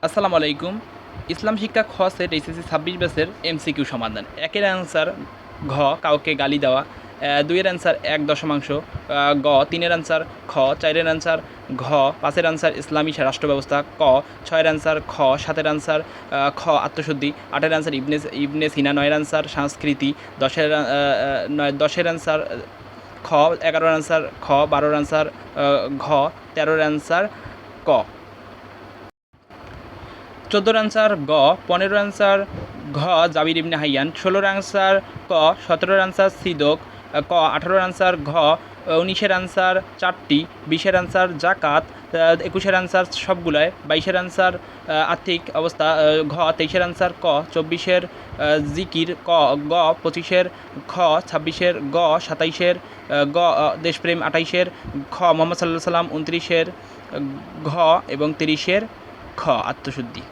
আসসালামু আলাইকুম। ইসলাম শিক্ষা খ সেট এইচএসসি 26 ব্যাচের এমসিকিউ সমাধান। ১ এর অ্যান্সার ঘ, কাউকে গালি দেওয়া। ২ এর অ্যান্সার ১ দশমাংশ গ। ৩ এর অ্যান্সার খ। ৪ এর অ্যান্সার ঘ। ৫ এর অ্যান্সার ইসলামী রাষ্ট্র ব্যবস্থা ক। ৬ এর অ্যান্সার খ। ৭ এর অ্যান্সার খ আত্মশুদ্ধি। ৮ এর অ্যান্সার ইবনে সিনা। ৯ এর অ্যান্সার সংস্কৃতি। ১০ এর অ্যান্সার খ। ১১ এর অ্যান্সার খ। ১২ এর অ্যান্সার ঘ। ১৩ এর অ্যান্সার ক। ১৪ অ্যান্সার গ। ১৫ অ্যান্সার ঘ জাবির ইবনে হাইয়ান। ১৬ অ্যান্সার ক। ১৭ অ্যান্সার সিদক ক। ১৮ অ্যান্সার ঘ। ১৯ অ্যান্সার ৪টি। ২০ অ্যান্সার জাকাত। ২১ অ্যান্সার সবগুলোয়। ২২ অ্যান্সার আর্থিক অবস্থা ঘ। ২৩ অ্যান্সার ক। ২৪ জিকির ক গ। ২৫ খ। ২৬ গ। ২৭ গ দেশপ্রেম। ২৮ খ মুহাম্মদ সাল্লাল্লাহু আলাইহি ওয়াসাল্লাম। ২৯ ঘ এবং ৩০ খ আত্মশুদ্ধি।